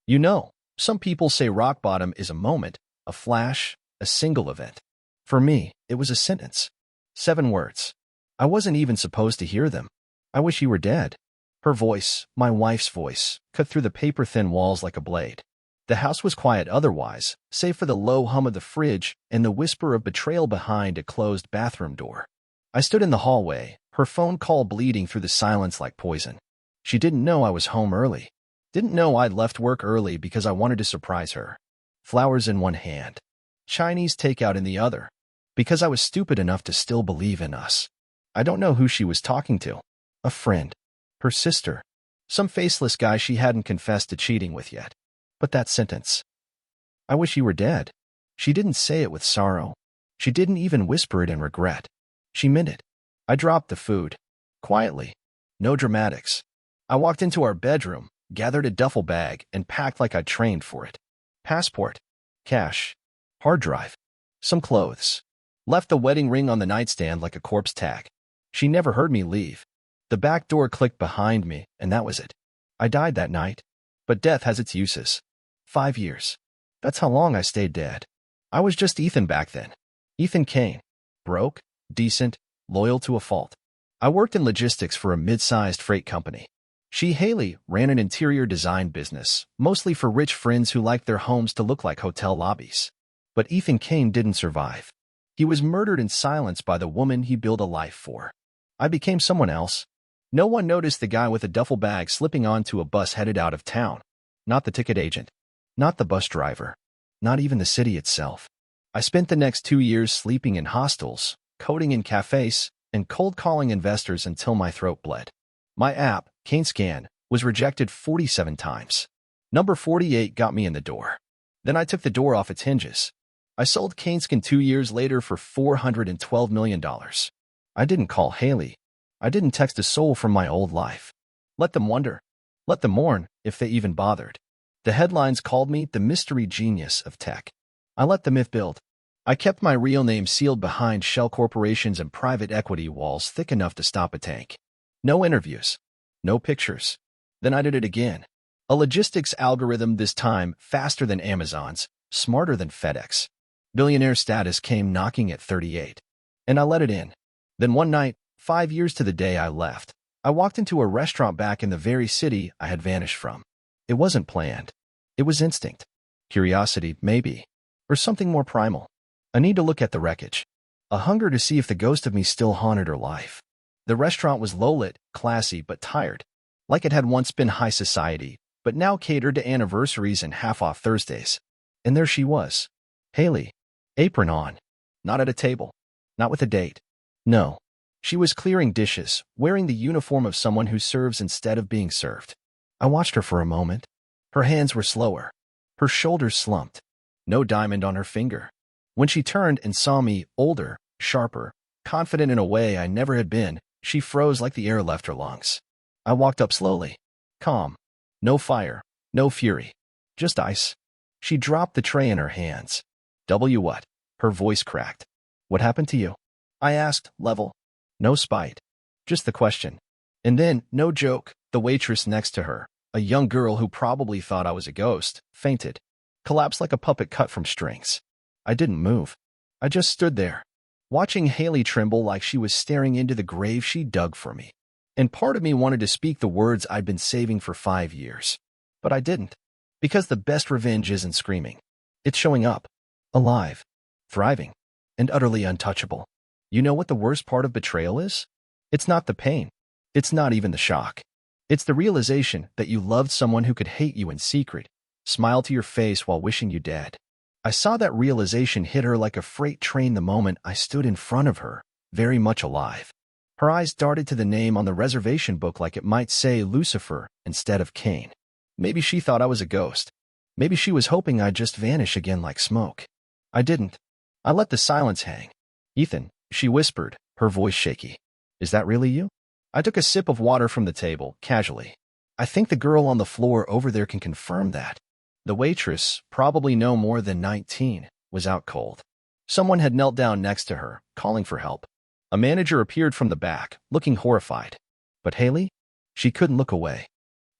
You know, some people say rock bottom is a moment, a flash, a single event. For me, it was a sentence. 7 words. I wasn't even supposed to hear them. I wish you were dead. Her voice, my wife's voice, cut through the paper-thin walls like a blade. The house was quiet otherwise, save for the low hum of the fridge and the whisper of betrayal behind a closed bathroom door. I stood in the hallway, her phone call bleeding through the silence like poison. She didn't know I was home early. Didn't know I'd left work early because I wanted to surprise her. Flowers in one hand, Chinese takeout in the other, because I was stupid enough to still believe in us. I don't know who she was talking to. A friend. Her sister. Some faceless guy she hadn't confessed to cheating with yet. But that sentence. I wish you were dead. She didn't say it with sorrow. She didn't even whisper it in regret. She meant it. I dropped the food. Quietly. No dramatics. I walked into our bedroom, gathered a duffel bag, and packed like I'd trained for it. Passport. Cash. Hard drive. Some clothes. Left the wedding ring on the nightstand like a corpse tag. She never heard me leave. The back door clicked behind me, and that was it. I died that night. But death has its uses. 5 years. That's how long I stayed dead. I was just Ethan back then. Ethan Kane. Broke, decent, loyal to a fault. I worked in logistics for a mid-sized freight company. She, Haley, ran an interior design business, mostly for rich friends who liked their homes to look like hotel lobbies. But Ethan Kane didn't survive. He was murdered in silence by the woman he built a life for. I became someone else. No one noticed the guy with a duffel bag slipping onto a bus headed out of town. Not the ticket agent. Not the bus driver. Not even the city itself. I spent the next 2 years sleeping in hostels, coding in cafes, and cold calling investors until my throat bled. My app, CaneScan, was rejected 47 times. Number 48 got me in the door. Then I took the door off its hinges. I sold CaneScan 2 years later for $412 million. I didn't call Haley. I didn't text a soul from my old life. Let them wonder. Let them mourn, if they even bothered. The headlines called me the mystery genius of tech. I let the myth build. I kept my real name sealed behind shell corporations and private equity walls thick enough to stop a tank. No interviews. No pictures. Then I did it again. A logistics algorithm this time faster than Amazon's, smarter than FedEx. Billionaire status came knocking at 38. And I let it in. Then one night, 5 years to the day I left, I walked into a restaurant back in the very city I had vanished from. It wasn't planned. It was instinct. Curiosity, maybe. Or something more primal. A need to look at the wreckage. A hunger to see if the ghost of me still haunted her life. The restaurant was low-lit, classy, but tired. Like it had once been high society, but now catered to anniversaries and half-off Thursdays. And there she was. Haley. Apron on. Not at a table. Not with a date. No. She was clearing dishes, wearing the uniform of someone who serves instead of being served. I watched her for a moment. Her hands were slower. Her shoulders slumped. No diamond on her finger. When she turned and saw me, older, sharper, confident in a way I never had been, she froze like the air left her lungs. I walked up slowly. Calm. No fire. No fury. Just ice. She dropped the tray in her hands. W what? Her voice cracked. What happened to you? I asked, level. No spite. Just the question. And then, no joke, the waitress next to her, a young girl who probably thought I was a ghost, fainted. Collapsed like a puppet cut from strings. I didn't move. I just stood there, watching Haley tremble like she was staring into the grave she dug for me. And part of me wanted to speak the words I'd been saving for 5 years. But I didn't. Because the best revenge isn't screaming. It's showing up. Alive. Thriving. And utterly untouchable. You know what the worst part of betrayal is? It's not the pain. It's not even the shock. It's the realization that you loved someone who could hate you in secret, smile to your face while wishing you dead. I saw that realization hit her like a freight train the moment I stood in front of her, very much alive. Her eyes darted to the name on the reservation book like it might say Lucifer instead of Cain. Maybe she thought I was a ghost. Maybe she was hoping I'd just vanish again like smoke. I didn't. I let the silence hang. Ethan, she whispered, her voice shaky. Is that really you? I took a sip of water from the table, casually. I think the girl on the floor over there can confirm that. The waitress, probably no more than 19, was out cold. Someone had knelt down next to her, calling for help. A manager appeared from the back, looking horrified. But Haley? She couldn't look away.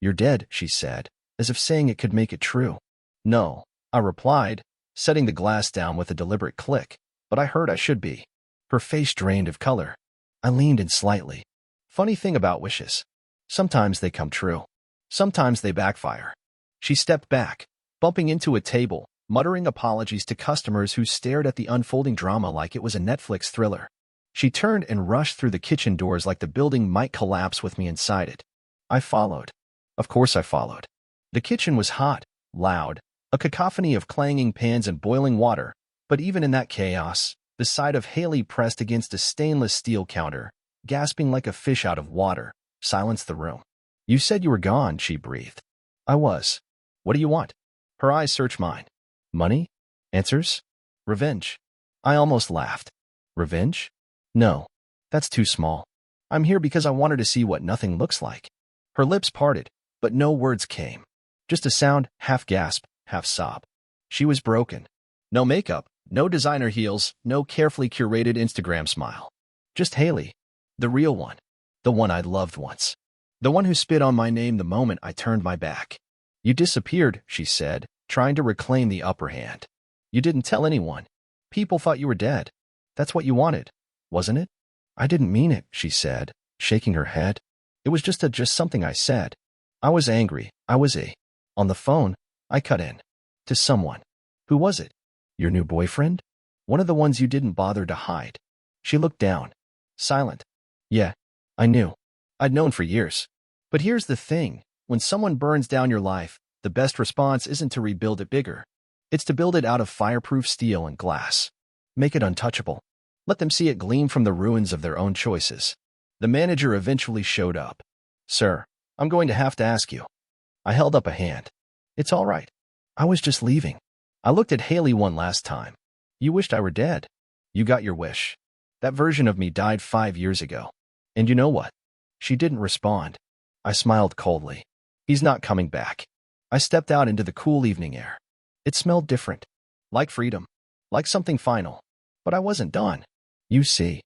You're dead, she said, as if saying it could make it true. No, I replied, setting the glass down with a deliberate click, but I heard I should be. Her face drained of color. I leaned in slightly. Funny thing about wishes. Sometimes they come true. Sometimes they backfire. She stepped back, bumping into a table, muttering apologies to customers who stared at the unfolding drama like it was a Netflix thriller. She turned and rushed through the kitchen doors like the building might collapse with me inside it. I followed. Of course I followed. The kitchen was hot, loud, a cacophony of clanging pans and boiling water, but even in that chaos, the sight of Haley pressed against a stainless steel counter, gasping like a fish out of water, silenced the room. You said you were gone, she breathed. I was. What do you want? Her eyes searched mine. Money? Answers? Revenge. I almost laughed. Revenge? No. That's too small. I'm here because I wanted to see what nothing looks like. Her lips parted, but no words came. Just a sound, half gasp, half sob. She was broken. No makeup, no designer heels, no carefully curated Instagram smile. Just Haley. The real one. The one I'd loved once. The one who spit on my name the moment I turned my back. You disappeared, she said, trying to reclaim the upper hand. You didn't tell anyone. People thought you were dead. That's what you wanted, wasn't it? I didn't mean it, she said, shaking her head. It was just something I said. I was angry. On the phone, I cut in. To someone. Who was it? Your new boyfriend? One of the ones you didn't bother to hide. She looked down. Silent. Yeah, I knew. I'd known for years. But here's the thing. When someone burns down your life, the best response isn't to rebuild it bigger. It's to build it out of fireproof steel and glass. Make it untouchable. Let them see it gleam from the ruins of their own choices. The manager eventually showed up. Sir, I'm going to have to ask you. I held up a hand. It's all right. I was just leaving. I looked at Haley one last time. You wished I were dead. You got your wish. That version of me died 5 years ago. And you know what? She didn't respond. I smiled coldly. He's not coming back. I stepped out into the cool evening air. It smelled different. Like freedom. Like something final. But I wasn't done. You see.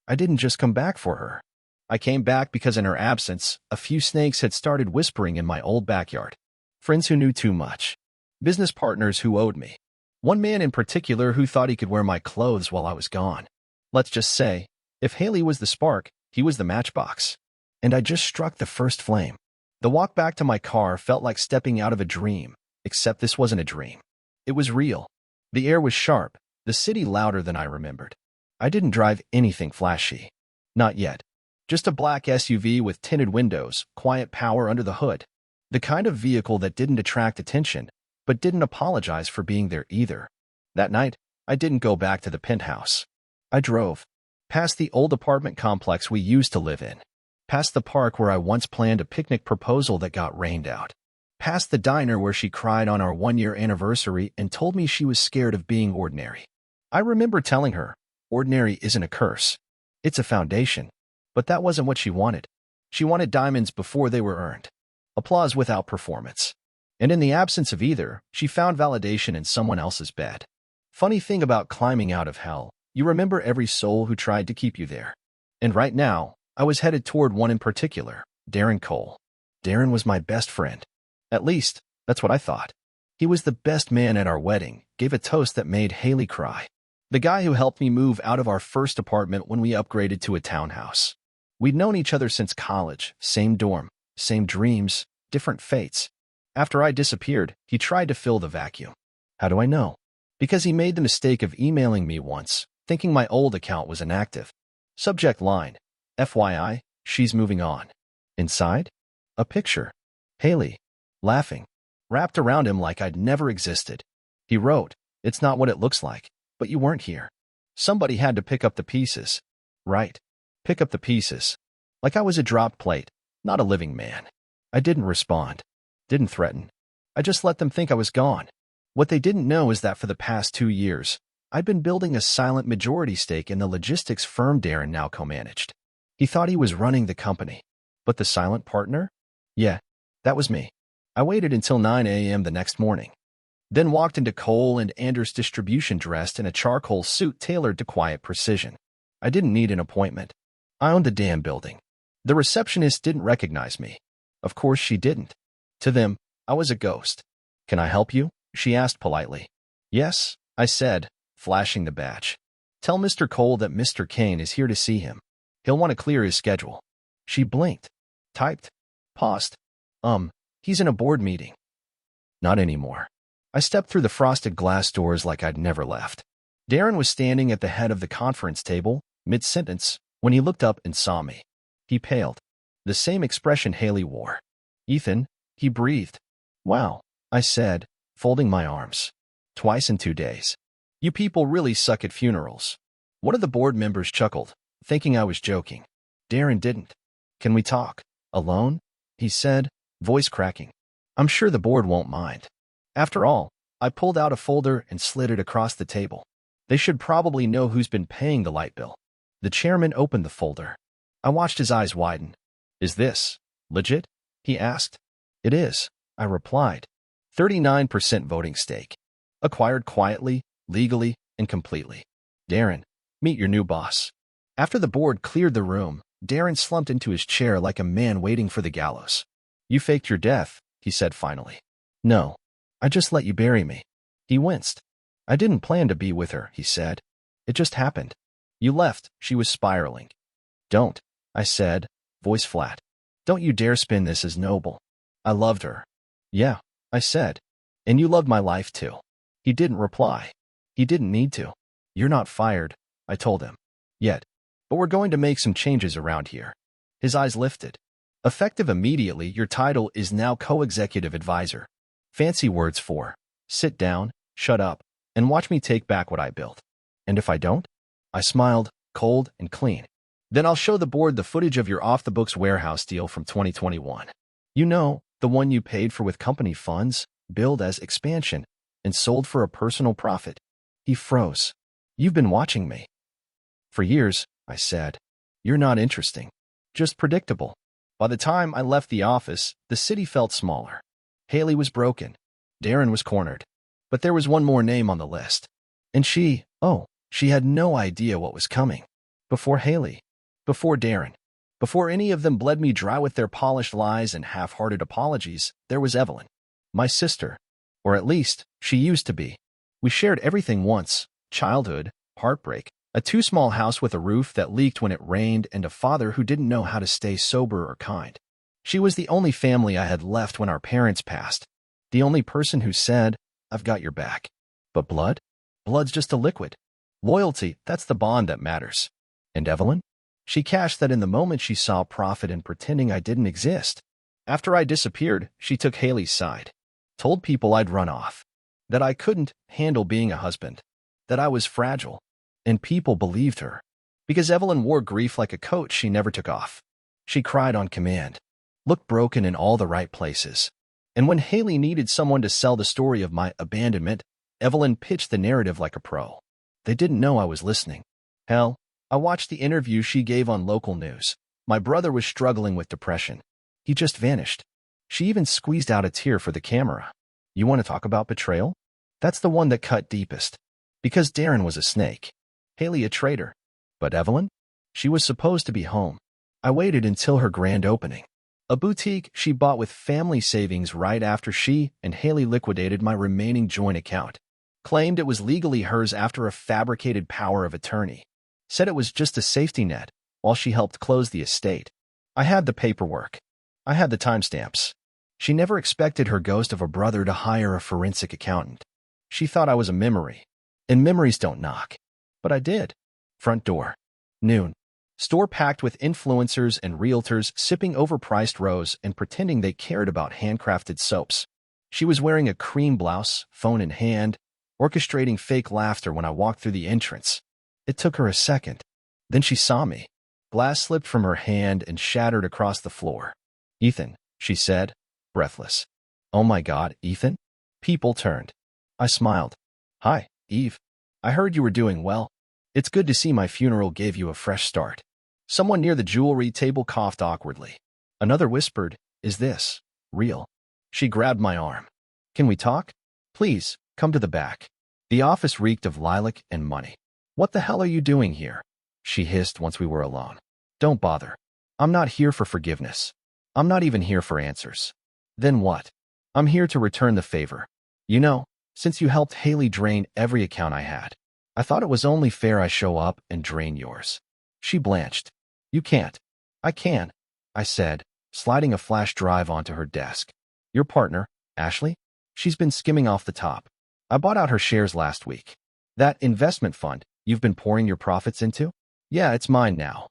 I didn't just come back for her. I came back because in her absence, a few snakes had started whispering in my old backyard. Friends who knew too much. Business partners who owed me. One man in particular who thought he could wear my clothes while I was gone. Let's just say, if Haley was the spark, he was the matchbox. And I just struck the first flame. The walk back to my car felt like stepping out of a dream, except this wasn't a dream. It was real. The air was sharp, the city louder than I remembered. I didn't drive anything flashy. Not yet. Just a black SUV with tinted windows, quiet power under the hood. The kind of vehicle that didn't attract attention, but didn't apologize for being there either. That night, I didn't go back to the penthouse. I drove. Past the old apartment complex we used to live in. Past the park where I once planned a picnic proposal that got rained out. Past the diner where she cried on our 1-year anniversary and told me she was scared of being ordinary. I remember telling her, ordinary isn't a curse. It's a foundation. But that wasn't what she wanted. She wanted diamonds before they were earned. Applause without performance. And in the absence of either, she found validation in someone else's bed. Funny thing about climbing out of hell, you remember every soul who tried to keep you there. And right now, I was headed toward one in particular, Darren Cole. Darren was my best friend. At least, that's what I thought. He was the best man at our wedding, gave a toast that made Haley cry. The guy who helped me move out of our first apartment when we upgraded to a townhouse. We'd known each other since college, same dorm, same dreams, different fates. After I disappeared, he tried to fill the vacuum. How do I know? Because he made the mistake of emailing me once, thinking my old account was inactive. Subject line, FYI, she's moving on. Inside? A picture. Haley. Laughing. Wrapped around him like I'd never existed. He wrote, it's not what it looks like, but you weren't here. Somebody had to pick up the pieces. Right. Pick up the pieces. Like I was a dropped plate, not a living man. I didn't respond. Didn't threaten. I just let them think I was gone. What they didn't know is that for the past 2 years, I'd been building a silent majority stake in the logistics firm Darren now co-managed. He thought he was running the company. But the silent partner? Yeah, that was me. I waited until 9 a.m. the next morning. Then walked into Cole and Anders Distribution dressed in a charcoal suit tailored to quiet precision. I didn't need an appointment. I owned the damn building. The receptionist didn't recognize me. Of course she didn't. To them, I was a ghost. Can I help you? She asked politely. Yes, I said, flashing the badge. Tell Mr. Cole that Mr. Kane is here to see him. He'll want to clear his schedule. She blinked, typed, paused. He's in a board meeting. Not anymore. I stepped through the frosted glass doors like I'd never left. Darren was standing at the head of the conference table, mid-sentence, when he looked up and saw me. He paled. The same expression Haley wore. Ethan, he breathed. Wow, I said, folding my arms. Twice in 2 days. You people really suck at funerals. One of the board members chuckled, thinking I was joking. Darren didn't. Can we talk? Alone? He said, voice cracking. I'm sure the board won't mind. After all, I pulled out a folder and slid it across the table. They should probably know who's been paying the light bill. The chairman opened the folder. I watched his eyes widen. Is this legit? He asked. It is, I replied. 39% voting stake. Acquired quietly, legally, and completely. Darren, meet your new boss. After the board cleared the room, Darren slumped into his chair like a man waiting for the gallows. You faked your death, he said finally. No, I just let you bury me. He winced. I didn't plan to be with her, he said. It just happened. You left, she was spiraling. Don't, I said, voice flat. Don't you dare spin this as noble. I loved her. Yeah, I said. And you loved my life too. He didn't reply. He didn't need to. You're not fired, I told him. Yet. But we're going to make some changes around here. His eyes lifted. Effective immediately, your title is now co-executive advisor. Fancy words for, sit down, shut up, and watch me take back what I built. And if I don't? I smiled, cold and clean. Then I'll show the board the footage of your off-the-books warehouse deal from 2021. You know, the one you paid for with company funds, billed as expansion, and sold for a personal profit. He froze. You've been watching me. For years, I said. You're not interesting. Just predictable. By the time I left the office, the city felt smaller. Haley was broken. Darren was cornered. But there was one more name on the list. And she had no idea what was coming. Before Haley. Before Darren. Before any of them bled me dry with their polished lies and half-hearted apologies, there was Evelyn. My sister. Or at least, she used to be. We shared everything once. Childhood, heartbreak, a too-small house with a roof that leaked when it rained, and a father who didn't know how to stay sober or kind. She was the only family I had left when our parents passed. The only person who said, I've got your back. But blood? Blood's just a liquid. Loyalty, that's the bond that matters. And Evelyn? She cashed that in the moment she saw profit in pretending I didn't exist. After I disappeared, she took Haley's side. Told people I'd run off. That I couldn't handle being a husband. That I was fragile. And people believed her. Because Evelyn wore grief like a coat she never took off. She cried on command. Looked broken in all the right places. And when Haley needed someone to sell the story of my abandonment, Evelyn pitched the narrative like a pro. They didn't know I was listening. Hell, I watched the interview she gave on local news. My brother was struggling with depression. He just vanished. She even squeezed out a tear for the camera. You want to talk about betrayal? That's the one that cut deepest. Because Darren was a snake. Haley a traitor. But Evelyn? She was supposed to be home. I waited until her grand opening. A boutique she bought with family savings right after she and Haley liquidated my remaining joint account. Claimed it was legally hers after a fabricated power of attorney. Said it was just a safety net while she helped close the estate. I had the paperwork. I had the timestamps. She never expected her ghost of a brother to hire a forensic accountant. She thought I was a memory. And memories don't knock. But I did. Front door. Noon. Store packed with influencers and realtors sipping overpriced rose and pretending they cared about handcrafted soaps. She was wearing a cream blouse, phone in hand, orchestrating fake laughter when I walked through the entrance. It took her a second. Then she saw me. Glass slipped from her hand and shattered across the floor. Ethan, she said, breathless. Oh my God, Ethan? People turned. I smiled. Hi, Eve. I heard you were doing well. It's good to see my funeral gave you a fresh start. Someone near the jewelry table coughed awkwardly. Another whispered, is this real? She grabbed my arm. Can we talk? Please, come to the back. The office reeked of lilac and money. What the hell are you doing here? She hissed once we were alone. Don't bother. I'm not here for forgiveness. I'm not even here for answers. Then what? I'm here to return the favor. You know, since you helped Haley drain every account I had, I thought it was only fair I show up and drain yours." She blanched. "You can't." "I can," I said, sliding a flash drive onto her desk. "Your partner, Ashley? She's been skimming off the top. I bought out her shares last week. That investment fund you've been pouring your profits into? Yeah, it's mine now."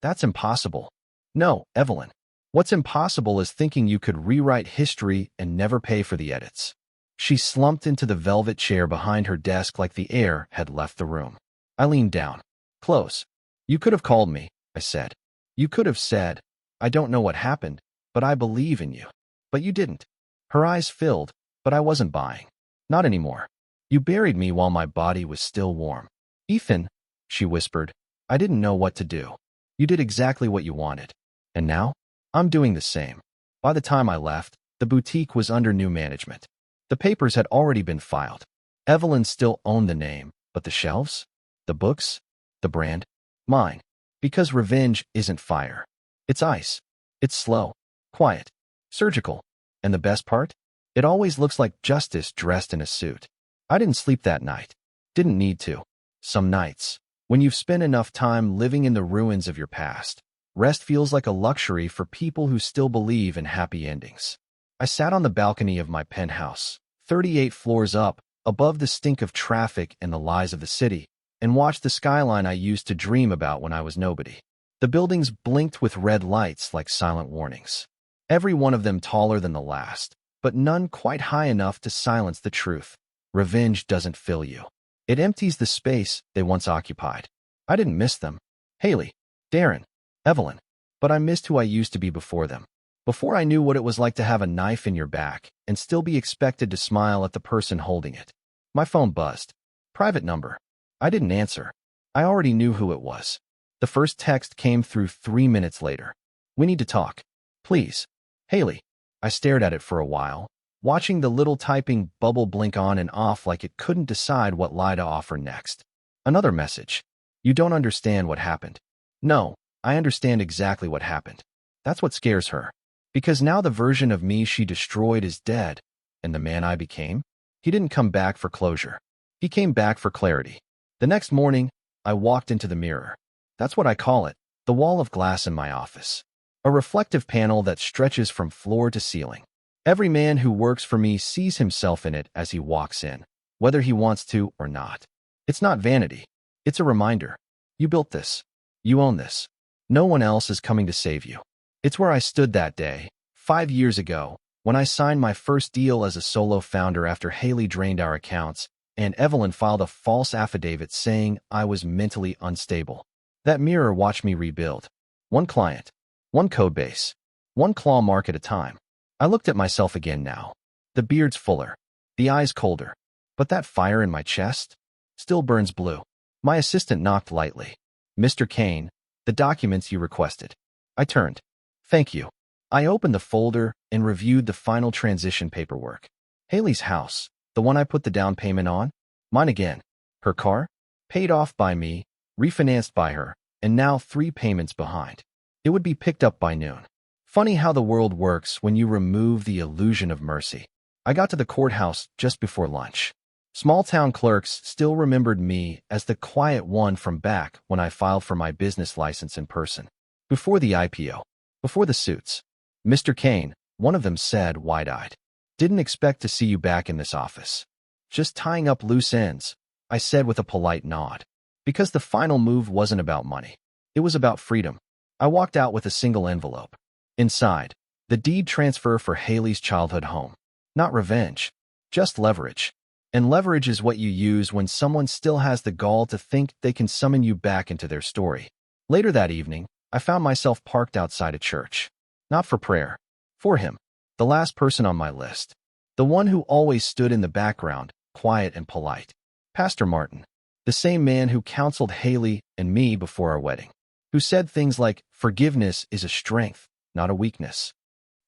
"That's impossible." "No, Evelyn. What's impossible is thinking you could rewrite history and never pay for the edits." She slumped into the velvet chair behind her desk like the air had left the room. I leaned down. "Close. You could have called me," I said. "You could have said, 'I don't know what happened, but I believe in you.' But you didn't." Her eyes filled, but I wasn't buying. "Not anymore. You buried me while my body was still warm." "Ethan," she whispered, "I didn't know what to do. You did exactly what you wanted. And now, I'm doing the same." By the time I left, the boutique was under new management. The papers had already been filed. Evelyn still owned the name, but the shelves? The books? The brand? Mine. Because revenge isn't fire. It's ice. It's slow, quiet, surgical. And the best part? It always looks like justice dressed in a suit. I didn't sleep that night. Didn't need to. Some nights, when you've spent enough time living in the ruins of your past, rest feels like a luxury for people who still believe in happy endings. I sat on the balcony of my penthouse, 38 floors up, above the stink of traffic and the lies of the city, and watched the skyline I used to dream about when I was nobody. The buildings blinked with red lights like silent warnings. Every one of them taller than the last, but none quite high enough to silence the truth. Revenge doesn't fill you. It empties the space they once occupied. I didn't miss them. Haley, Darren, Evelyn. But I missed who I used to be before them. Before I knew what it was like to have a knife in your back and still be expected to smile at the person holding it. My phone buzzed. Private number. I didn't answer. I already knew who it was. The first text came through 3 minutes later. "We need to talk. Please. Haley." I stared at it for a while, watching the little typing bubble blink on and off like it couldn't decide what lie to offer next. Another message. "You don't understand what happened." No, I understand exactly what happened. That's what scares her. Because now the version of me she destroyed is dead, and the man I became? He didn't come back for closure. He came back for clarity. The next morning, I walked into the mirror. That's what I call it, the wall of glass in my office. A reflective panel that stretches from floor to ceiling. Every man who works for me sees himself in it as he walks in, whether he wants to or not. It's not vanity. It's a reminder. You built this. You own this. No one else is coming to save you. It's where I stood that day, 5 years ago, when I signed my first deal as a solo founder after Haley drained our accounts, and Evelyn filed a false affidavit saying I was mentally unstable. That mirror watched me rebuild. One client, one code base, one claw mark at a time. I looked at myself again now. The beard's fuller, the eyes colder, but that fire in my chest still burns blue. My assistant knocked lightly. "Mr. Kane, the documents you requested." I turned. "Thank you." I opened the folder and reviewed the final transition paperwork. Haley's house, the one I put the down payment on, mine again. Her car, paid off by me, refinanced by her, and now 3 payments behind. It would be picked up by noon. Funny how the world works when you remove the illusion of mercy. I got to the courthouse just before lunch. Small-town clerks still remembered me as the quiet one from back when I filed for my business license in person. Before the IPO. Before the suits. "Mr. Kane," one of them said, wide-eyed. "Didn't expect to see you back in this office." "Just tying up loose ends," I said with a polite nod. Because the final move wasn't about money. It was about freedom. I walked out with a single envelope. Inside, the deed transfer for Haley's childhood home. Not revenge, just leverage. And leverage is what you use when someone still has the gall to think they can summon you back into their story. Later that evening, I found myself parked outside a church. Not for prayer. For him. The last person on my list. The one who always stood in the background, quiet and polite. Pastor Martin. The same man who counseled Haley and me before our wedding. Who said things like, forgiveness is a strength, not a weakness.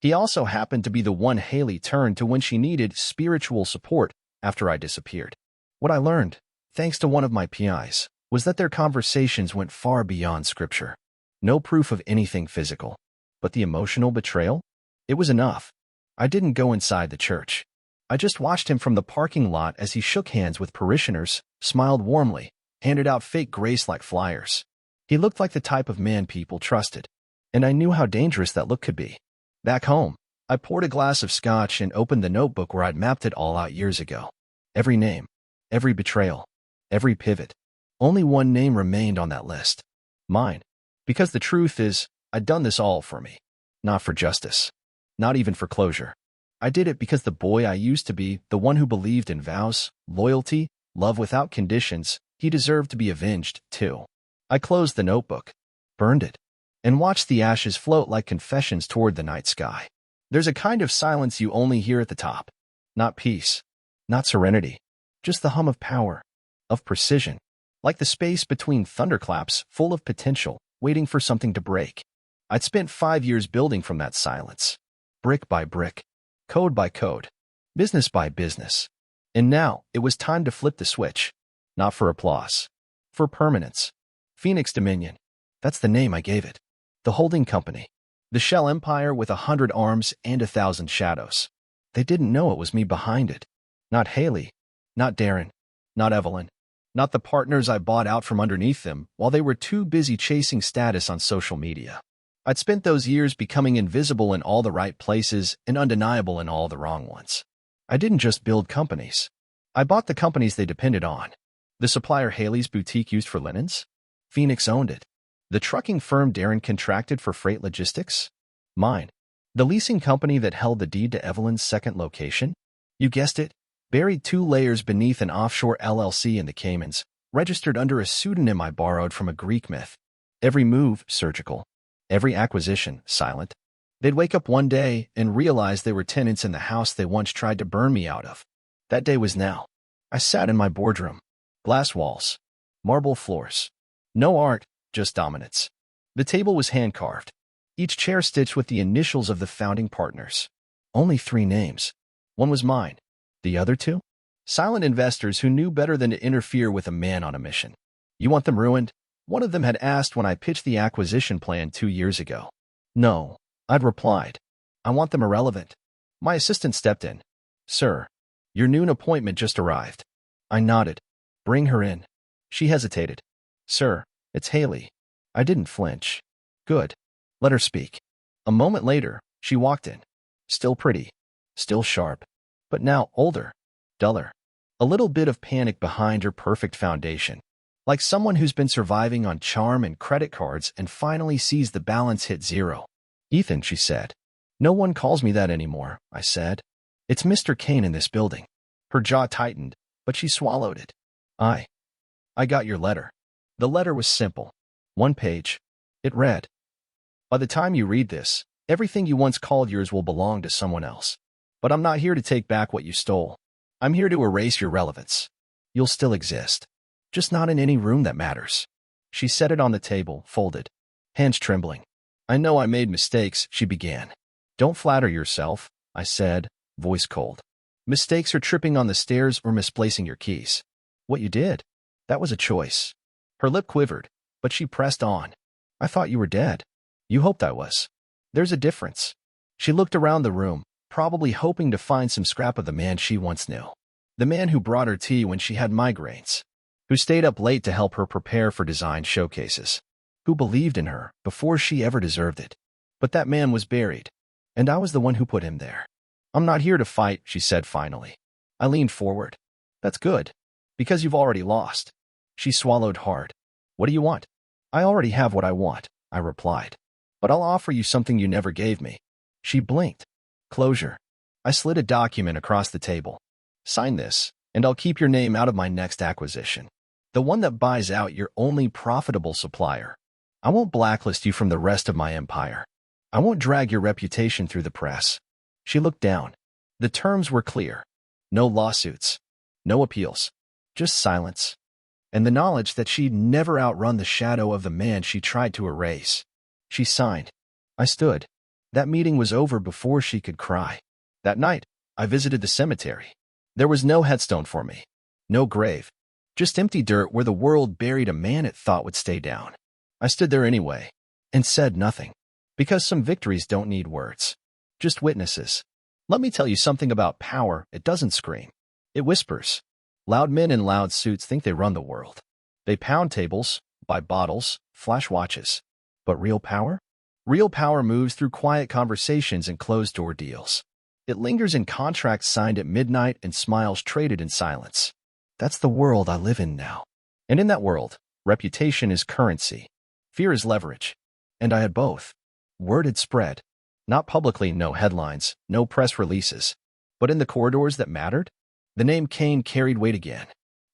He also happened to be the one Haley turned to when she needed spiritual support after I disappeared. What I learned, thanks to one of my PIs, was that their conversations went far beyond scripture. No proof of anything physical. But the emotional betrayal? It was enough. I didn't go inside the church. I just watched him from the parking lot as he shook hands with parishioners, smiled warmly, handed out fake grace-like flyers. He looked like the type of man people trusted, and I knew how dangerous that look could be. Back home, I poured a glass of scotch and opened the notebook where I'd mapped it all out years ago. Every name, every betrayal, every pivot. Only one name remained on that list. Mine. Because the truth is, I'd done this all for me. Not for justice. Not even for closure. I did it because the boy I used to be, the one who believed in vows, loyalty, love without conditions, he deserved to be avenged, too. I closed the notebook, burned it, and watched the ashes float like confessions toward the night sky. There's a kind of silence you only hear at the top. Not peace, not serenity, just the hum of power, of precision, like the space between thunderclaps, full of potential, waiting for something to break. I'd spent 5 years building from that silence, brick by brick, code by code, business by business. And now it was time to flip the switch, not for applause, for permanence. Phoenix Dominion. That's the name I gave it. The holding company. The shell empire with 100 arms and 1,000 shadows. They didn't know it was me behind it. Not Haley. Not Darren. Not Evelyn. Not the partners I bought out from underneath them while they were too busy chasing status on social media. I'd spent those years becoming invisible in all the right places and undeniable in all the wrong ones. I didn't just build companies. I bought the companies they depended on. The supplier Haley's boutique used for linens? Phoenix owned it. The trucking firm Darren contracted for freight logistics? Mine. The leasing company that held the deed to Evelyn's second location? You guessed it, buried 2 layers beneath an offshore LLC in the Caymans, registered under a pseudonym I borrowed from a Greek myth. Every move, surgical. Every acquisition, silent. They'd wake up one day and realize they were tenants in the house they once tried to burn me out of. That day was now. I sat in my boardroom. Glass walls. Marble floors. No art, just dominance. The table was hand-carved, each chair stitched with the initials of the founding partners. Only 3 names. One was mine. The other 2? Silent investors who knew better than to interfere with a man on a mission. You want them ruined? One of them had asked when I pitched the acquisition plan 2 years ago. No, I'd replied. I want them irrelevant. My assistant stepped in. Sir, your noon appointment just arrived. I nodded. Bring her in. She hesitated. Sir, it's Haley. I didn't flinch. Good. Let her speak. A moment later, she walked in. Still pretty. Still sharp. But now older. Duller. A little bit of panic behind her perfect foundation. Like someone who's been surviving on charm and credit cards and finally sees the balance hit 0. Ethan, she said. No one calls me that anymore, I said. It's Mr. Kane in this building. Her jaw tightened, but she swallowed it. I got your letter. The letter was simple. 1 page. It read, by the time you read this, everything you once called yours will belong to someone else. But I'm not here to take back what you stole. I'm here to erase your relevance. You'll still exist. Just not in any room that matters. She set it on the table, folded, hands trembling. I know I made mistakes, she began. Don't flatter yourself, I said, voice cold. Mistakes are tripping on the stairs or misplacing your keys. What you did, that was a choice. Her lip quivered, but she pressed on. I thought you were dead. You hoped I was. There's a difference. She looked around the room, probably hoping to find some scrap of the man she once knew. The man who brought her tea when she had migraines. Who stayed up late to help her prepare for design showcases. Who believed in her before she ever deserved it. But that man was buried, and I was the one who put him there. I'm not here to fight, she said finally. I leaned forward. That's good, because you've already lost. She swallowed hard. What do you want? I already have what I want, I replied. But I'll offer you something you never gave me. She blinked. Closure. I slid a document across the table. Sign this, and I'll keep your name out of my next acquisition. The one that buys out your only profitable supplier. I won't blacklist you from the rest of my empire. I won't drag your reputation through the press. She looked down. The terms were clear. No lawsuits. No appeals. Just silence. And the knowledge that she'd never outrun the shadow of the man she tried to erase. She signed. I stood. That meeting was over before she could cry. That night, I visited the cemetery. There was no headstone for me. No grave. Just empty dirt where the world buried a man it thought would stay down. I stood there anyway, and said nothing. Because some victories don't need words. Just witnesses. Let me tell you something about power. It doesn't scream. It whispers. Loud men in loud suits think they run the world. They pound tables, buy bottles, flash watches. But real power? Real power moves through quiet conversations and closed-door deals. It lingers in contracts signed at midnight and smiles traded in silence. That's the world I live in now. And in that world, reputation is currency. Fear is leverage. And I had both. Word had spread. Not publicly, no headlines, no press releases. But in the corridors that mattered, the name Kane carried weight again.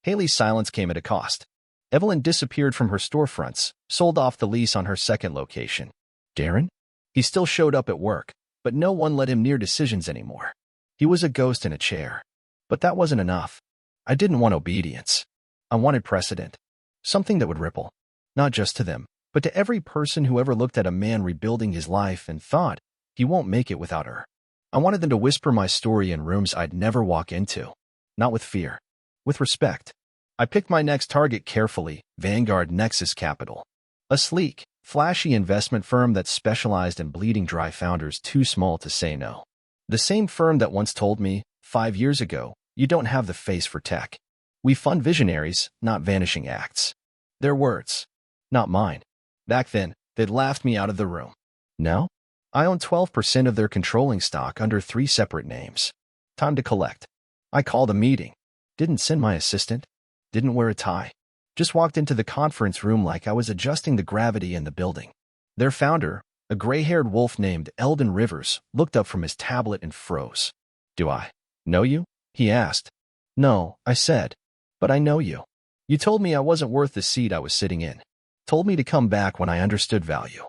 Haley's silence came at a cost. Evelyn disappeared from her storefronts, sold off the lease on her second location. Darren? He still showed up at work, but no one let him near decisions anymore. He was a ghost in a chair. But that wasn't enough. I didn't want obedience. I wanted precedent. Something that would ripple. Not just to them, but to every person who ever looked at a man rebuilding his life and thought, he won't make it without her. I wanted them to whisper my story in rooms I'd never walk into. Not with fear. With respect. I picked my next target carefully, Vanguard Nexus Capital. A sleek, flashy investment firm that specialized in bleeding dry founders too small to say no. The same firm that once told me, 5 years ago, you don't have the face for tech. We fund visionaries, not vanishing acts. Their words, not mine. Back then, they'd laughed me out of the room. Now, I own 12% of their controlling stock under 3 separate names. Time to collect. I called a meeting. Didn't send my assistant. Didn't wear a tie. Just walked into the conference room like I was adjusting the gravity in the building. Their founder, a gray-haired wolf named Eldon Rivers, looked up from his tablet and froze. Do I know you? He asked. No, I said. But I know you. You told me I wasn't worth the seat I was sitting in. Told me to come back when I understood value.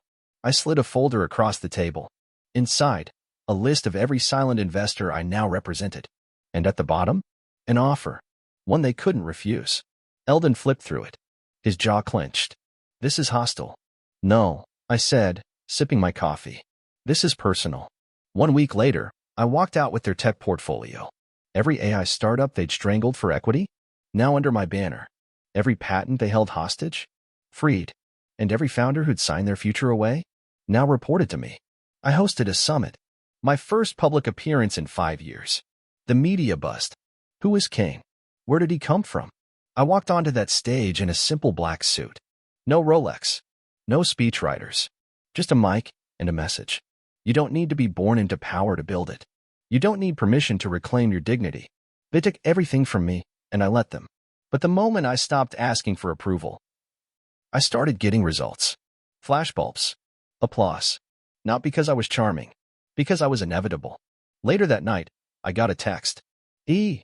I slid a folder across the table. Inside, a list of every silent investor I now represented. And at the bottom, an offer. One they couldn't refuse. Eldon flipped through it. His jaw clenched. This is hostile. No, I said, sipping my coffee. This is personal. 1 week later, I walked out with their tech portfolio. Every AI startup they'd strangled for equity, now under my banner. Every patent they held hostage, freed. And every founder who'd signed their future away, now reported to me. I hosted a summit. My first public appearance in 5 years. The media bust. Who is Kane? Where did he come from? I walked onto that stage in a simple black suit. No Rolex. No speechwriters. Just a mic and a message. You don't need to be born into power to build it. You don't need permission to reclaim your dignity. They took everything from me, and I let them. But the moment I stopped asking for approval, I started getting results. Flashbulbs. Applause. Not because I was charming. Because I was inevitable. Later that night, I got a text. You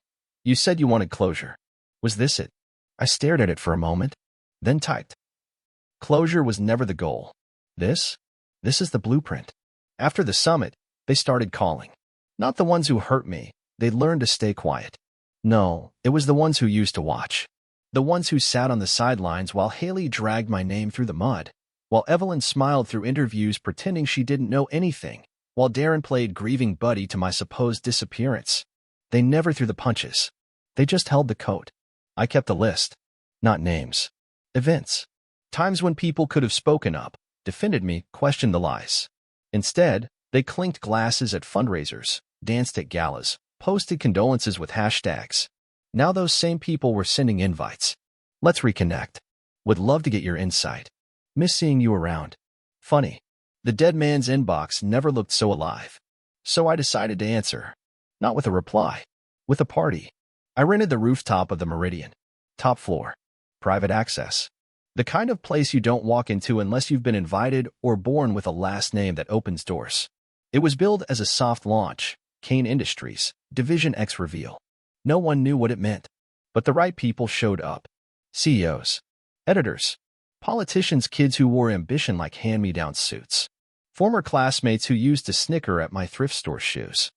said you wanted closure. Was this it? I stared at it for a moment, then typed. Closure was never the goal. This is the blueprint. After the summit, they started calling. Not the ones who hurt me. They'd learned to stay quiet. No, it was the ones who used to watch. The ones who sat on the sidelines while Haley dragged my name through the mud, while Evelyn smiled through interviews pretending she didn't know anything, while Darren played grieving buddy to my supposed disappearance. They never threw the punches. They just held the coat. I kept a list. Not names. Events. Times when people could have spoken up, defended me, questioned the lies. Instead, they clinked glasses at fundraisers, danced at galas, posted condolences with hashtags. Now those same people were sending invites. Let's reconnect. Would love to get your insight. Miss seeing you around. Funny. The dead man's inbox never looked so alive. So I decided to answer. Not with a reply. With a party. I rented the rooftop of the Meridian. Top floor. Private access. The kind of place you don't walk into unless you've been invited or born with a last name that opens doors. It was billed as a soft launch, Kane Industries, Division X reveal. No one knew what it meant. But the right people showed up. CEOs. Editors. Politicians' kids who wore ambition like hand-me-down suits. Former classmates who used to snicker at my thrift store shoes.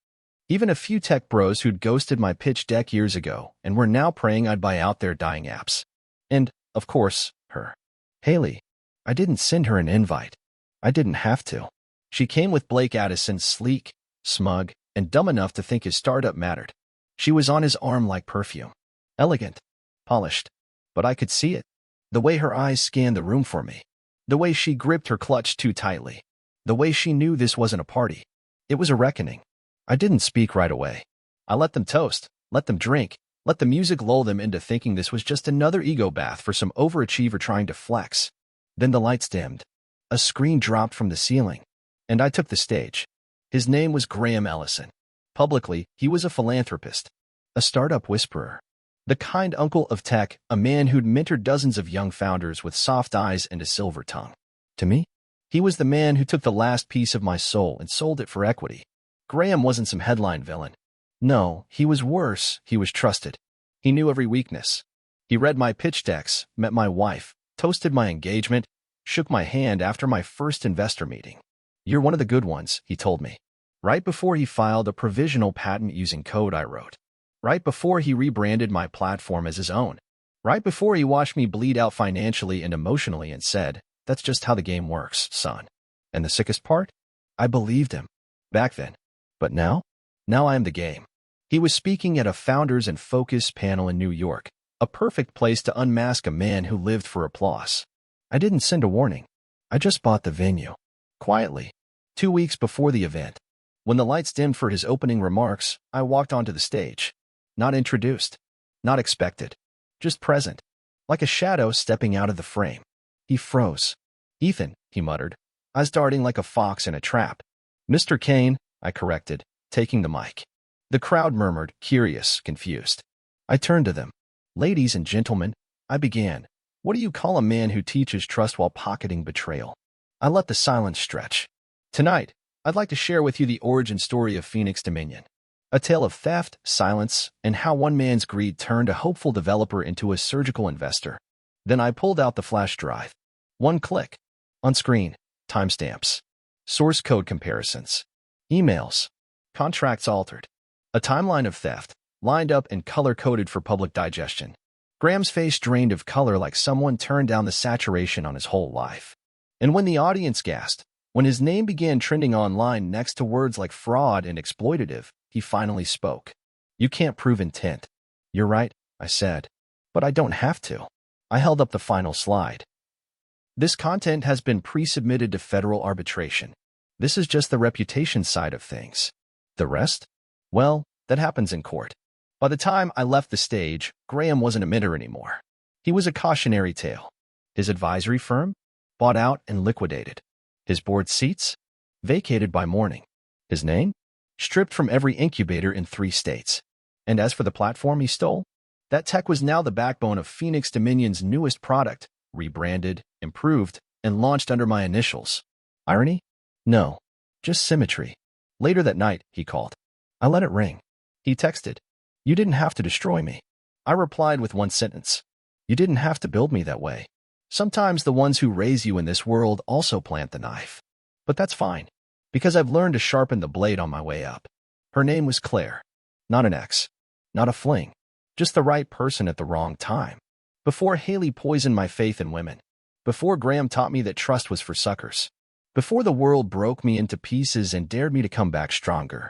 Even a few tech bros who'd ghosted my pitch deck years ago and were now praying I'd buy out their dying apps. And, of course, her. Haley. I didn't send her an invite. I didn't have to. She came with Blake Addison, sleek, smug, and dumb enough to think his startup mattered. She was on his arm like perfume. Elegant. Polished. But I could see it. The way her eyes scanned the room for me. The way she gripped her clutch too tightly. The way she knew this wasn't a party. It was a reckoning. I didn't speak right away. I let them toast, let them drink, let the music lull them into thinking this was just another ego bath for some overachiever trying to flex. Then the lights dimmed. A screen dropped from the ceiling, and I took the stage. His name was Graham Ellison. Publicly, he was a philanthropist, a startup whisperer, the kind uncle of tech, a man who'd mentored dozens of young founders with soft eyes and a silver tongue. To me, he was the man who took the last piece of my soul and sold it for equity. Graham wasn't some headline villain. No, he was worse. He was trusted. He knew every weakness. He read my pitch decks, met my wife, toasted my engagement, shook my hand after my first investor meeting. "You're one of the good ones," he told me. Right before he filed a provisional patent using code I wrote. Right before he rebranded my platform as his own. Right before he watched me bleed out financially and emotionally and said, "That's just how the game works, son." And the sickest part? I believed him. Back then. But now? Now I am the game. He was speaking at a Founders and Focus panel in New York, a perfect place to unmask a man who lived for applause. I didn't send a warning. I just bought the venue. Quietly. 2 weeks before the event. When the lights dimmed for his opening remarks, I walked onto the stage. Not introduced. Not expected. Just present. Like a shadow stepping out of the frame. He froze. "Ethan," he muttered, eyes darting like a fox in a trap. "Mr. Kane," I corrected, taking the mic. The crowd murmured, curious, confused. I turned to them. "Ladies and gentlemen," I began, "what do you call a man who teaches trust while pocketing betrayal?" I let the silence stretch. Tonight, I'd like to share with you the origin story of Phoenix Dominion. A tale of theft, silence, and how one man's greed turned a hopeful developer into a surgical investor. Then I pulled out the flash drive. One click. On screen, timestamps. Source code comparisons. Emails. Contracts altered. A timeline of theft, lined up and color-coded for public digestion. Graham's face drained of color like someone turned down the saturation on his whole life. And when the audience gasped, when his name began trending online next to words like fraud and exploitative, he finally spoke. "You can't prove intent." "You're right," I said. "But I don't have to." I held up the final slide. "This content has been pre-submitted to federal arbitration. This is just the reputation side of things. The rest? Well, that happens in court." By the time I left the stage, Graham wasn't a mentor anymore. He was a cautionary tale. His advisory firm? Bought out and liquidated. His board seats? Vacated by morning. His name? Stripped from every incubator in 3 states. And as for the platform he stole? That tech was now the backbone of Phoenix Dominion's newest product, rebranded, improved, and launched under my initials. Irony? No. Just symmetry. Later that night, he called. I let it ring. He texted, "You didn't have to destroy me." I replied with one sentence. "You didn't have to build me that way. Sometimes the ones who raise you in this world also plant the knife. But that's fine, because I've learned to sharpen the blade on my way up." Her name was Claire. Not an ex. Not a fling. Just the right person at the wrong time. Before Haley poisoned my faith in women. Before Graham taught me that trust was for suckers. Before the world broke me into pieces and dared me to come back stronger.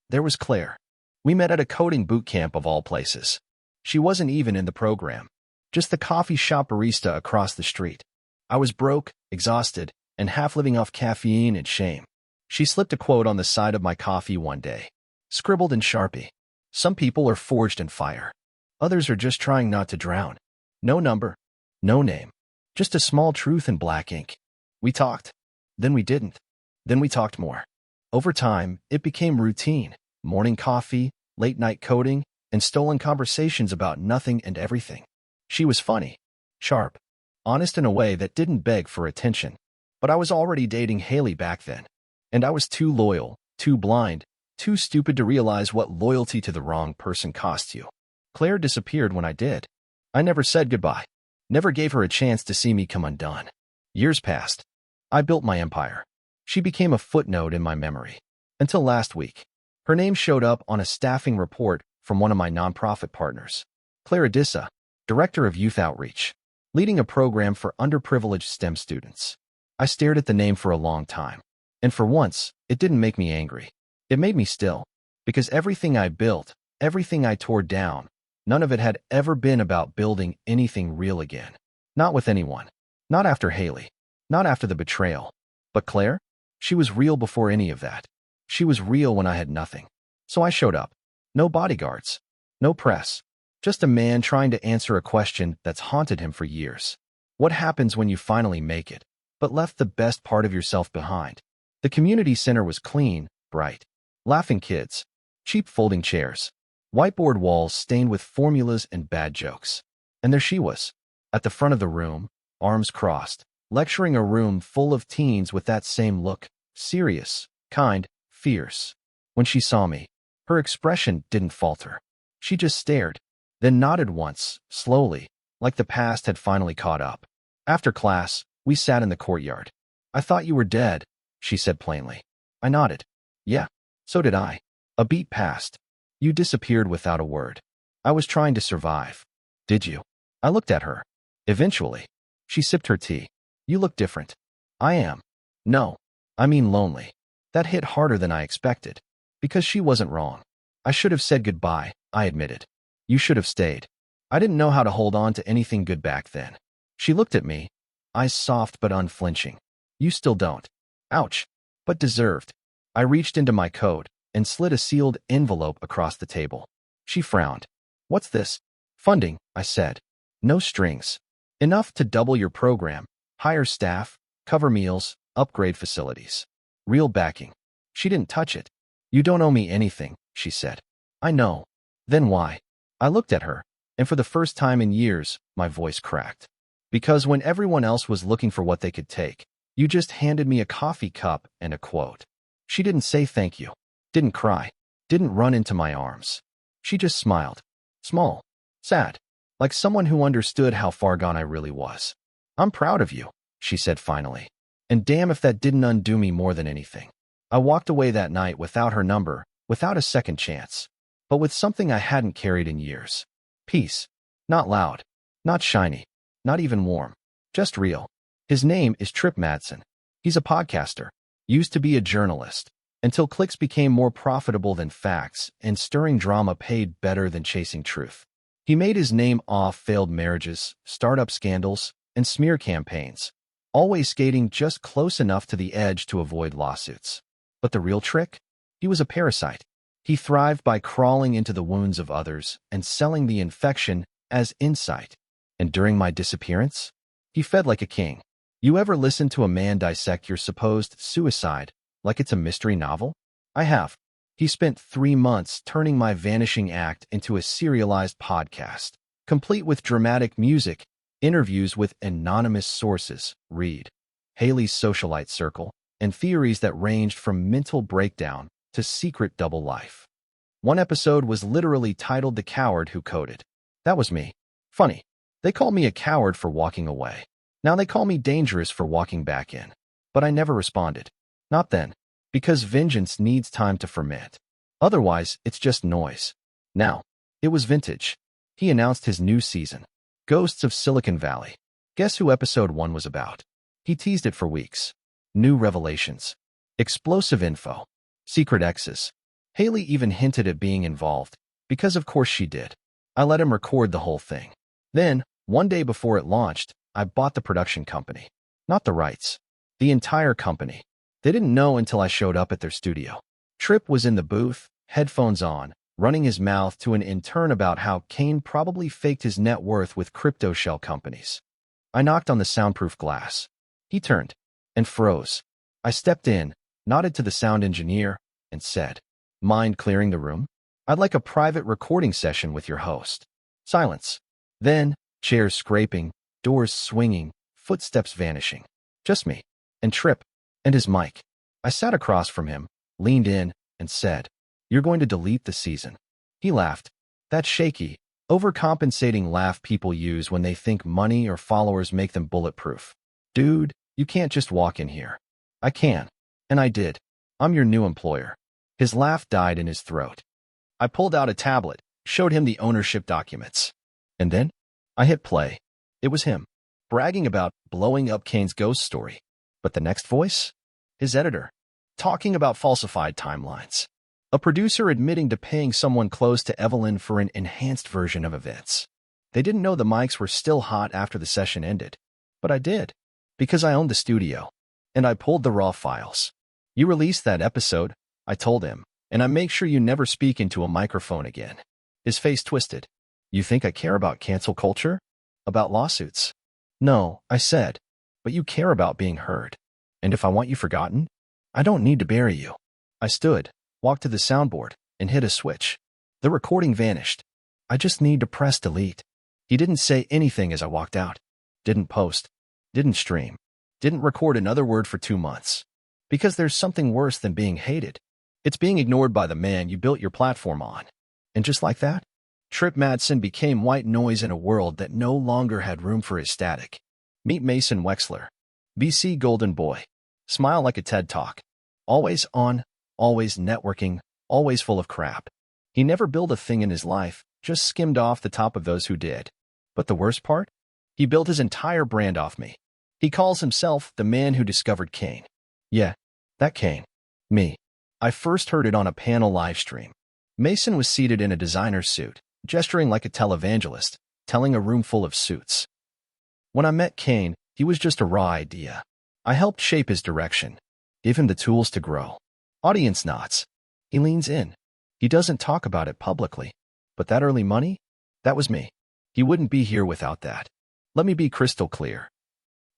There was Claire. We met at a coding boot camp of all places. She wasn't even in the program. Just the coffee shop barista across the street. I was broke, exhausted, and half living off caffeine and shame. She slipped a quote on the side of my coffee one day. Scribbled in Sharpie. "Some people are forged in fire. Others are just trying not to drown." No number. No name. Just a small truth in black ink. We talked. Then we didn't. Then we talked more. Over time, it became routine. Morning coffee, late-night coding, and stolen conversations about nothing and everything. She was funny, sharp, honest in a way that didn't beg for attention. But I was already dating Haley back then. And I was too loyal, too blind, too stupid to realize what loyalty to the wrong person costs you. Claire disappeared when I did. I never said goodbye. Never gave her a chance to see me come undone. Years passed. I built my empire. She became a footnote in my memory. Until last week. Her name showed up on a staffing report from one of my nonprofit partners. Claire Adissa, Director of Youth Outreach, leading a program for underprivileged STEM students. I stared at the name for a long time. And for once, it didn't make me angry. It made me still. Because everything I built, everything I tore down, none of it had ever been about building anything real again. Not with anyone. Not after Haley. Not after the betrayal. But Claire? She was real before any of that. She was real when I had nothing. So I showed up. No bodyguards. No press. Just a man trying to answer a question that's haunted him for years. What happens when you finally make it, but left the best part of yourself behind? The community center was clean, bright. Laughing kids. Cheap folding chairs. Whiteboard walls stained with formulas and bad jokes. And there she was, at the front of the room, arms crossed, lecturing a room full of teens with that same look, serious, kind, fierce. When she saw me, her expression didn't falter. She just stared, then nodded once, slowly, like the past had finally caught up. After class, we sat in the courtyard. I thought you were dead, she said plainly. I nodded. Yeah, so did I. A beat passed. You disappeared without a word. I was trying to survive. Did you? I looked at her. Eventually. She sipped her tea. You look different. I am. No. I mean lonely. That hit harder than I expected. Because she wasn't wrong. I should have said goodbye, I admitted. You should have stayed. I didn't know how to hold on to anything good back then. She looked at me, eyes soft but unflinching. You still don't. Ouch. But deserved. I reached into my coat and slid a sealed envelope across the table. She frowned. What's this? Funding, I said. No strings. Enough to double your program, hire staff, cover meals, upgrade facilities. Real backing. She didn't touch it. You don't owe me anything, she said. I know. Then why? I looked at her, and for the first time in years, my voice cracked. Because when everyone else was looking for what they could take, you just handed me a coffee cup and a quote. She didn't say thank you, didn't cry, didn't run into my arms. She just smiled. Small. Sad. Like someone who understood how far gone I really was. I'm proud of you, she said finally. And damn if that didn't undo me more than anything. I walked away that night without her number, without a second chance. But with something I hadn't carried in years. Peace. Not loud. Not shiny. Not even warm. Just real. His name is Trip Madsen. He's a podcaster. Used to be a journalist. Until clicks became more profitable than facts and stirring drama paid better than chasing truth. He made his name off failed marriages, startup scandals, and smear campaigns, always skating just close enough to the edge to avoid lawsuits. But the real trick? He was a parasite. He thrived by crawling into the wounds of others and selling the infection as insight. And during my disappearance, he fed like a king. You ever listen to a man dissect your supposed suicide like it's a mystery novel? I have. He spent 3 months turning my vanishing act into a serialized podcast, complete with dramatic music, interviews with anonymous sources, read Haley's socialite circle, and theories that ranged from mental breakdown to secret double life. One episode was literally titled The Coward Who Coded. That was me. Funny. They called me a coward for walking away. Now they call me dangerous for walking back in. But I never responded. Not then. Because vengeance needs time to ferment. Otherwise, it's just noise. Now, it was vintage. He announced his new season. Ghosts of Silicon Valley. Guess who episode 1 was about? He teased it for weeks. New revelations. Explosive info. Secret exes. Haley even hinted at being involved, because of course she did. I let him record the whole thing. Then, one day before it launched, I bought the production company. Not the rights. The entire company. They didn't know until I showed up at their studio. Trip was in the booth, headphones on, running his mouth to an intern about how Kane probably faked his net worth with crypto shell companies. I knocked on the soundproof glass. He turned and froze. I stepped in, nodded to the sound engineer, and said, "Mind clearing the room? I'd like a private recording session with your host." Silence. Then, chairs scraping, doors swinging, footsteps vanishing. Just me, and Trip, and his mic. I sat across from him, leaned in, and said, "You're going to delete the season." He laughed. That shaky, overcompensating laugh people use when they think money or followers make them bulletproof. Dude, you can't just walk in here. I can. And I did. I'm your new employer. His laugh died in his throat. I pulled out a tablet, showed him the ownership documents. And then, I hit play. It was him, bragging about blowing up Kane's ghost story. But the next voice? His editor, talking about falsified timelines. A producer admitting to paying someone close to Evelyn for an enhanced version of events. They didn't know the mics were still hot after the session ended. But I did. Because I owned the studio. And I pulled the raw files. "You released that episode," I told him, and I make sure you never speak into a microphone again. His face twisted. You think I care about cancel culture? About lawsuits? No, I said, but you care about being heard. And if I want you forgotten, I don't need to bury you. I stood, walked to the soundboard, and hit a switch. The recording vanished. I just need to press delete. He didn't say anything as I walked out. Didn't post. Didn't stream. Didn't record another word for 2 months. Because there's something worse than being hated. It's being ignored by the man you built your platform on. And just like that, Trip Madsen became white noise in a world that no longer had room for his static. Meet Mason Wexler. BC Golden Boy. Smile like a TED Talk. Always on, always networking, always full of crap. He never built a thing in his life, just skimmed off the top of those who did. But the worst part? He built his entire brand off me. He calls himself the man who discovered Kane. Yeah, that Kane. Me. I first heard it on a panel live stream. Mason was seated in a designer suit, gesturing like a televangelist, telling a room full of suits. When I met Kane, he was just a raw idea. I helped shape his direction, give him the tools to grow. Audience nods. He leans in. He doesn't talk about it publicly. But that early money? That was me. He wouldn't be here without that. Let me be crystal clear.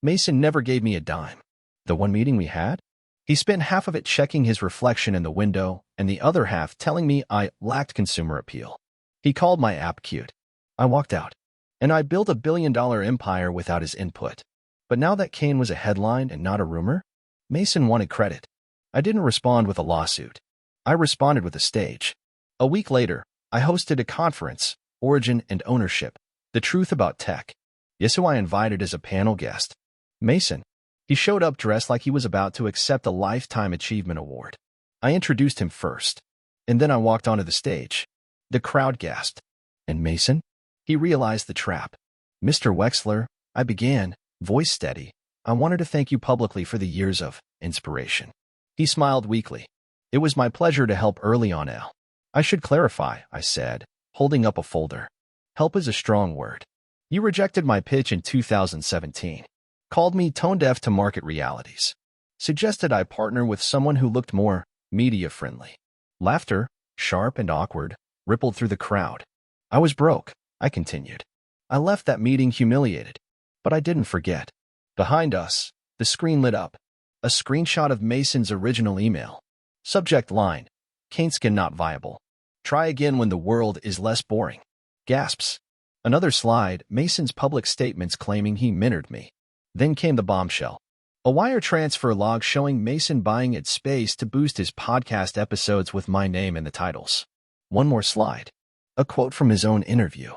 Mason never gave me a dime. The one meeting we had? He spent half of it checking his reflection in the window and the other half telling me I lacked consumer appeal. He called my app cute. I walked out. And I built a billion-dollar empire without his input. But now that Kane was a headline and not a rumor, Mason wanted credit. I didn't respond with a lawsuit. I responded with a stage. A week later, I hosted a conference, Origin and Ownership, The Truth About Tech. Guess who I invited as a panel guest? Mason. He showed up dressed like he was about to accept a Lifetime Achievement Award. I introduced him first, and then I walked onto the stage. The crowd gasped. And Mason? He realized the trap. Mr. Wexler, I began, voice steady. I wanted to thank you publicly for the years of inspiration. He smiled weakly. It was my pleasure to help early on, Al. I should clarify, I said, holding up a folder. Help is a strong word. You rejected my pitch in 2017. Called me tone-deaf to market realities. Suggested I partner with someone who looked more media-friendly. Laughter, sharp and awkward, rippled through the crowd. I was broke, I continued. I left that meeting humiliated. But I didn't forget. Behind us, the screen lit up. A screenshot of Mason's original email. Subject line, Kaneskin not viable. Try again when the world is less boring. Gasps. Another slide, Mason's public statements claiming he mentored me. Then came the bombshell. A wire transfer log showing Mason buying its space to boost his podcast episodes with my name in the titles. One more slide. A quote from his own interview.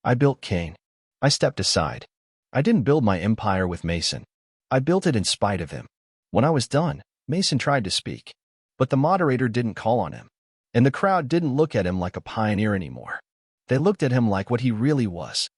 I built Kane. I stepped aside. I didn't build my empire with Mason. I built it in spite of him. When I was done, Mason tried to speak. But the moderator didn't call on him. And the crowd didn't look at him like a pioneer anymore. They looked at him like what he really was.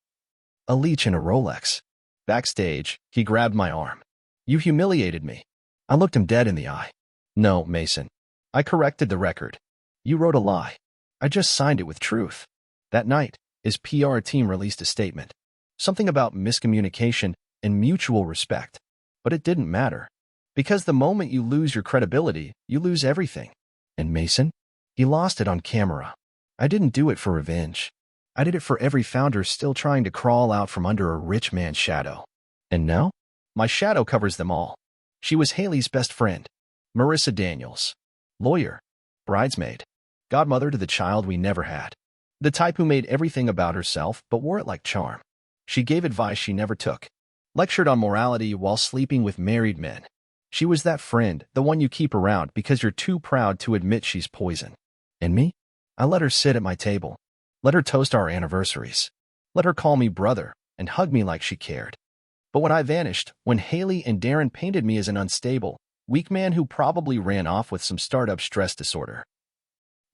A leech in a Rolex. Backstage, he grabbed my arm. You humiliated me. I looked him dead in the eye. No, Mason. I corrected the record. You wrote a lie. I just signed it with truth. That night, his PR team released a statement. Something about miscommunication and mutual respect. But it didn't matter. Because the moment you lose your credibility, you lose everything. And Mason? He lost it on camera. I didn't do it for revenge. I did it for every founder still trying to crawl out from under a rich man's shadow. And now? My shadow covers them all. She was Haley's best friend. Marissa Daniels. Lawyer. Bridesmaid. Godmother to the child we never had. The type who made everything about herself but wore it like charm. She gave advice she never took. Lectured on morality while sleeping with married men. She was that friend, the one you keep around because you're too proud to admit she's poison. And me? I let her sit at my table. Let her toast our anniversaries. Let her call me brother and hug me like she cared. But when I vanished, when Haley and Darren painted me as an unstable, weak man who probably ran off with some startup stress disorder,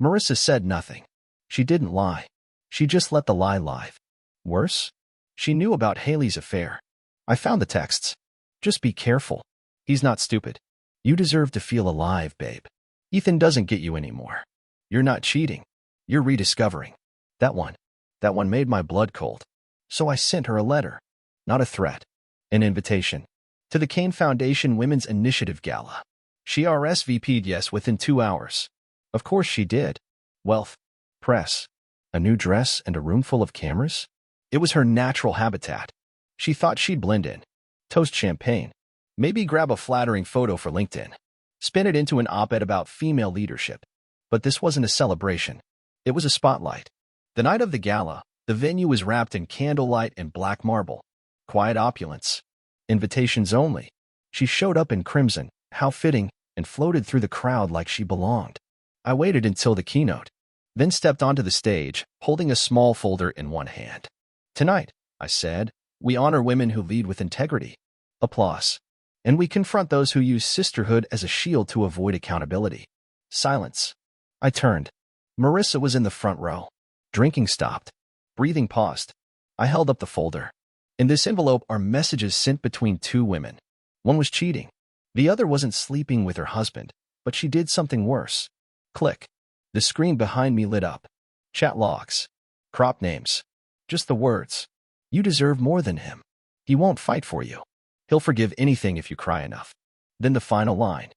Marissa said nothing. She didn't lie. She just let the lie live. Worse? She knew about Haley's affair. I found the texts. Just be careful. He's not stupid. You deserve to feel alive, babe. Ethan doesn't get you anymore. You're not cheating. You're rediscovering. That one made my blood cold. So I sent her a letter. Not a threat. An invitation. To the Kane Foundation Women's Initiative Gala. She RSVP'd yes within 2 hours. Of course she did. Wealth, press, a new dress, and a room full of cameras? It was her natural habitat. She thought she'd blend in, toast champagne, maybe grab a flattering photo for LinkedIn, spin it into an op-ed about female leadership. But this wasn't a celebration. It was a spotlight. The night of the gala, the venue was wrapped in candlelight and black marble. Quiet opulence. Invitations only. She showed up in crimson, how fitting, and floated through the crowd like she belonged. I waited until the keynote, then stepped onto the stage, holding a small folder in one hand. Tonight, I said, we honor women who lead with integrity. Applause. And we confront those who use sisterhood as a shield to avoid accountability. Silence. I turned. Marissa was in the front row. Drinking stopped. Breathing paused. I held up the folder. In this envelope are messages sent between two women. One was cheating. The other wasn't sleeping with her husband, but she did something worse. Click. The screen behind me lit up. Chat logs. Crop names. Just the words. You deserve more than him. He won't fight for you. He'll forgive anything if you cry enough. Then the final line.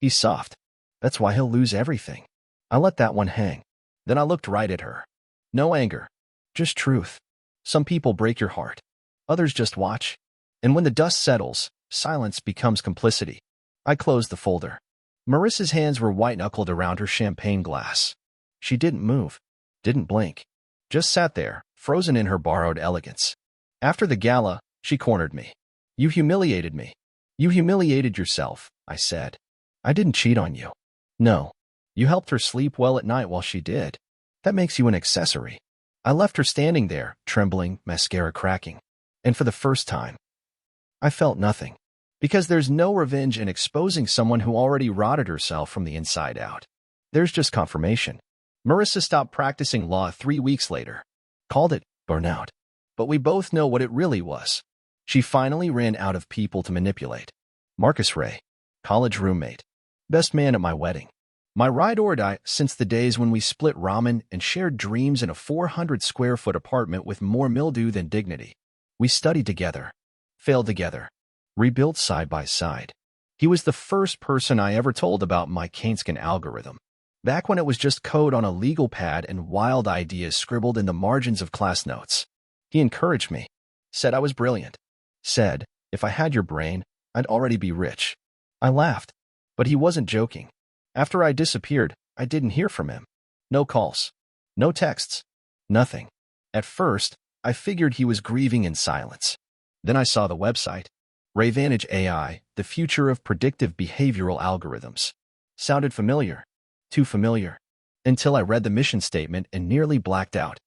He's soft. That's why he'll lose everything. I let that one hang. Then I looked right at her. No anger. Just truth. Some people break your heart. Others just watch. And when the dust settles, silence becomes complicity. I closed the folder. Marissa's hands were white-knuckled around her champagne glass. She didn't move. Didn't blink. Just sat there, frozen in her borrowed elegance. After the gala, she cornered me. You humiliated me. You humiliated yourself, I said. I didn't cheat on you. No. You helped her sleep well at night while she did. That makes you an accessory. I left her standing there, trembling, mascara cracking. And for the first time, I felt nothing. Because there's no revenge in exposing someone who already rotted herself from the inside out. There's just confirmation. Marissa stopped practicing law 3 weeks later. Called it burnout. But we both know what it really was. She finally ran out of people to manipulate. Marcus Ray, college roommate, best man at my wedding. My ride or die since the days when we split ramen and shared dreams in a 400-square-foot apartment with more mildew than dignity. We studied together, failed together, rebuilt side by side. He was the first person I ever told about my Keynesian algorithm. Back when it was just code on a legal pad and wild ideas scribbled in the margins of class notes. He encouraged me, said I was brilliant, said, if I had your brain, I'd already be rich. I laughed, but he wasn't joking. After I disappeared, I didn't hear from him. No calls, no texts, nothing. At first, I figured he was grieving in silence. Then I saw the website. Rayvantage AI, the future of predictive behavioral algorithms. Sounded familiar. Too familiar. Until I read the mission statement and nearly blacked out.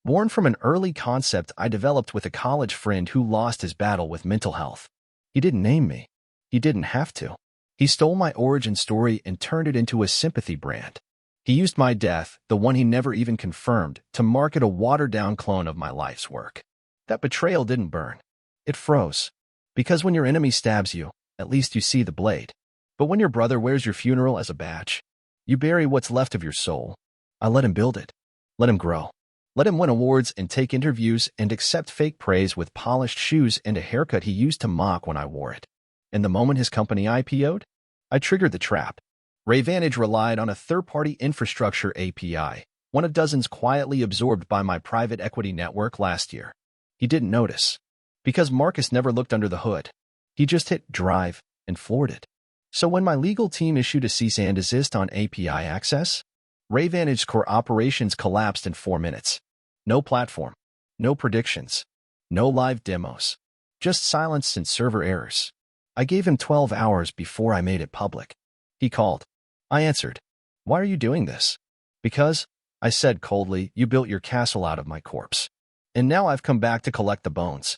Born from an early concept I developed with a college friend who lost his battle with mental health. He didn't name me. He didn't have to. He stole my origin story and turned it into a sympathy brand. He used my death, the one he never even confirmed, to market a watered-down clone of my life's work. That betrayal didn't burn. It froze. Because when your enemy stabs you, at least you see the blade. But when your brother wears your funeral as a badge, you bury what's left of your soul. I let him build it. Let him grow. Let him win awards and take interviews and accept fake praise with polished shoes and a haircut he used to mock when I wore it. And the moment his company IPO'd, I triggered the trap. Rayvantage relied on a third-party infrastructure API, one of dozens quietly absorbed by my private equity network last year. He didn't notice. Because Marcus never looked under the hood. He just hit drive and floored it. So when my legal team issued a cease and desist on API access, Rayvantage's core operations collapsed in 4 minutes. No platform, no predictions, no live demos, just silence and server errors. I gave him 12 hours before I made it public. He called. I answered. Why are you doing this? Because, I said coldly, you built your castle out of my corpse. And now I've come back to collect the bones.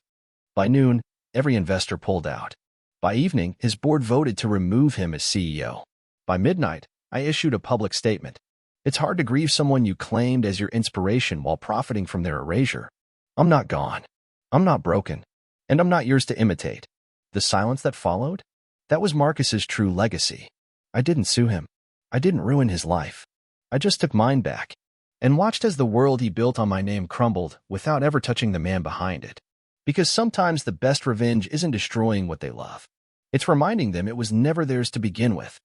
By noon, every investor pulled out. By evening, his board voted to remove him as CEO. By midnight, I issued a public statement. It's hard to grieve someone you claimed as your inspiration while profiting from their erasure. I'm not gone. I'm not broken. And I'm not yours to imitate. The silence that followed? That was Marcus's true legacy. I didn't sue him. I didn't ruin his life. I just took mine back and watched as the world he built on my name crumbled without ever touching the man behind it. Because sometimes the best revenge isn't destroying what they love. It's reminding them it was never theirs to begin with.